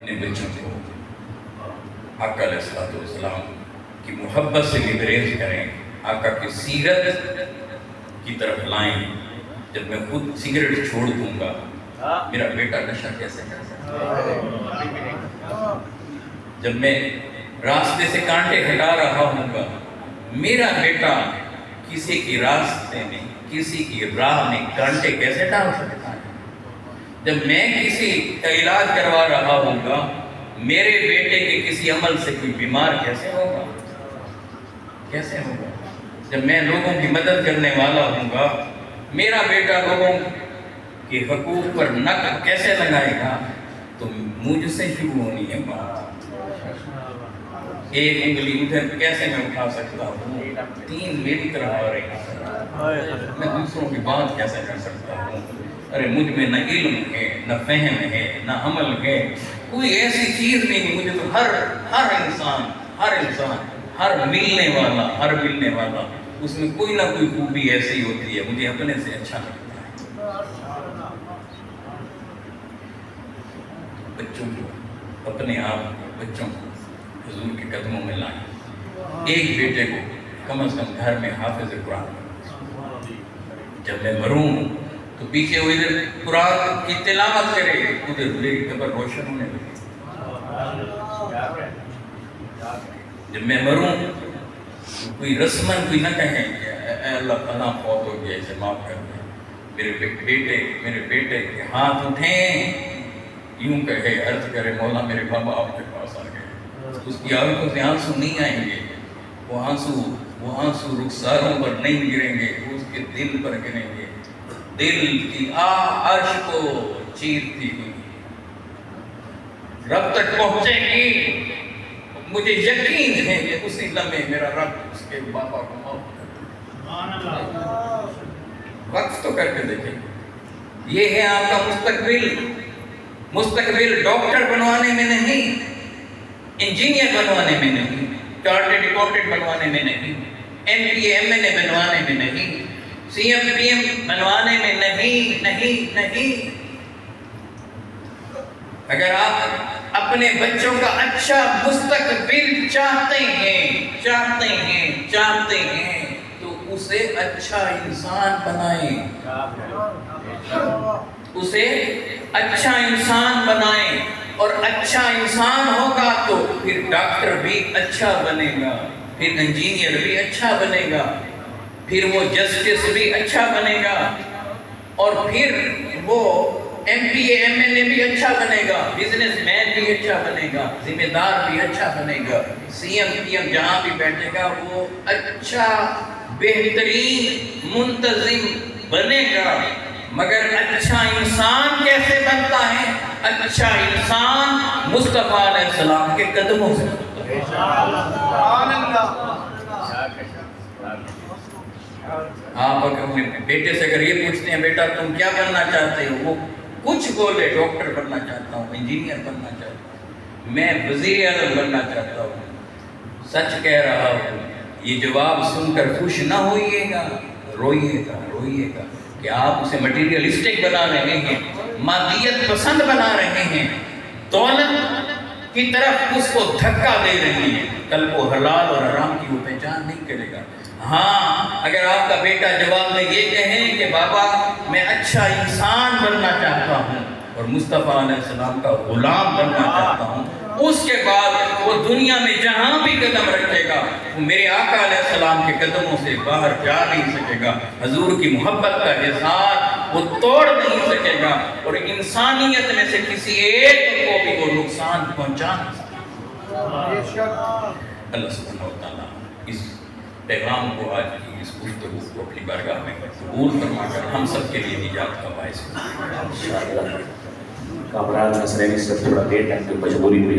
اپنے بچوں کو آقا علیہ السلام کی محبت سے لبریز کریں، آقا کی سیرت کی طرف لائیں۔ جب میں خود سگریٹ چھوڑ دوں گا، میرا بیٹا نشہ کیسے کر سکتا ہے؟ جب میں راستے سے کانٹے ہٹا رہا ہوں گا، میرا بیٹا کسی کی راستے میں، کسی کی راہ میں کانٹے کیسے ڈال سکتا ہے؟ جب میں کسی کا علاج کروا رہا ہوں گا، میرے بیٹے کے کسی عمل سے کوئی بیمار کیسے ہوگا؟ کیسے ہوگا؟ جب میں لوگوں کی مدد کرنے والا ہوں گا، میرا بیٹا لوگوں کے حقوق پر نقد کیسے لگائے گا؟ تو مجھ سے شروع ہونی ہے بات۔ ایک انگلی ادھر کیسے میں اٹھا سکتا ہوں، 3 میری طرف آ رہی ہیں، میں دوسروں کی بات کیسے کر سکتا ہوں؟ ارے مجھ میں نہ علم ہے، نہ فہم ہے، نہ عمل ہے، کوئی ایسی چیز نہیں۔ مجھے تو ہر انسان ہر ملنے والا اس میں کوئی نہ کوئی خوبی ایسی ہوتی ہے، مجھے اپنے سے اچھا لگتا ہے۔ بچوں کو، اپنے آپ بچوں کو حضور کے قدموں میں لائیں۔ ایک بیٹے کو کم از کم گھر میں حافظ قرآن کریں۔ جب میں مروں تو پیچھے وہ ادھر قرآن کی تلاوت کرے، ادھر میری قبر روشن ہونے لگے۔ جب میں مروں تو کوئی رسمن کوئی نہ کہیں اے اللہ فلاں فوت ہو گیا، اسے معاف کر دے۔ میرے بیٹے کے ہاتھ اٹھیں، یوں کہے، عرض کرے مولا میرے بابا آپ کے پاس آ گئے۔ اس کی آنکھوں سے آنسو نہیں آئیں گے، وہ آنسو رخساروں پر نہیں گریں گے، وہ اس کے دل پر گریں گے۔ دل کی عرش کو چیرتی ہوئی رب تک پہنچے گی۔ مجھے یقین ہے کہ اسی لمحے میرا رب اس کے بابا کو معاف کر دے۔ وقت تو کر کے دیکھیں۔ یہ ہے آپ کا مستقبل ڈاکٹر بنوانے میں نہیں، انجینئر بنوانے میں نہیں، چارٹرڈ اکاؤنٹنٹ بنوانے میں نہیں، MPA MNA بنوانے میں نہیں، CM PM بنوانے میں نہیں۔ اگر آپ اپنے بچوں کا اچھا مستقبل چاہتے ہیں تو اسے اچھا انسان بنائیں، اور اچھا انسان ہوگا تو پھر ڈاکٹر بھی اچھا بنے گا، پھر انجینئر بھی اچھا بنے گا، پھر وہ جسٹس بھی اچھا بنے گا، اور پھر وہ MPA MNA بھی اچھا بنے گا، بزنس مین بھی اچھا بنے گا، ذمہ دار بھی اچھا بنے گا، CM PM جہاں بھی بیٹھے گا وہ اچھا بہترین منتظم بنے گا۔ مگر اچھا انسان کیسے بنتا ہے؟ اچھا انسان مصطفیٰ علیہ السلام کے قدموں سے بنتا ہے۔ آپ اپنے بیٹے سے اگر یہ پوچھتے ہیں بیٹا تم کیا بننا چاہتے ہو، وہ کچھ بولے ڈاکٹر بننا چاہتا ہوں، انجینئر بننا چاہتا ہوں، میں وزیر اعظم بننا چاہتا ہوں، سچ کہہ رہا ہوں۔ یہ جواب سن کر خوش نہ ہوئیے گا، روئیے گا کہ آپ اسے مٹیریلسٹک بنا رہے ہیں، مادیت پسند بنا رہے ہیں، دولت کی طرف اس کو دھکا دے رہے ہیں، کل کو حلال اور حرام کی وہ پہچان نہیں کرے گا۔ ہاں اگر آپ کا بیٹا جواب میں یہ کہیں کہ بابا میں اچھا انسان بننا چاہتا ہوں اور مصطفیٰ علیہ السلام کا غلام بننا چاہتا ہوں، اس کے بعد وہ دنیا میں جہاں بھی قدم رکھے گا وہ میرے آقا علیہ السلام کے قدموں سے باہر جا نہیں سکے گا۔ حضور کی محبت کا اظہار وہ توڑ نہیں سکے گا، اور انسانیت میں سے کسی ایک کو بھی وہ نقصان پہنچا نہیں سکے گا۔ اللہ سبحانہ و تعالیٰ اس پیغام کو، آج کی اس گفتگو کو اپنی بارگاہ میں قبول فرما کر ہم سب کے لیے نجات کا باعث ہو۔ کامران نصرانی سے تھوڑا دیر تک مجبوری ہوئی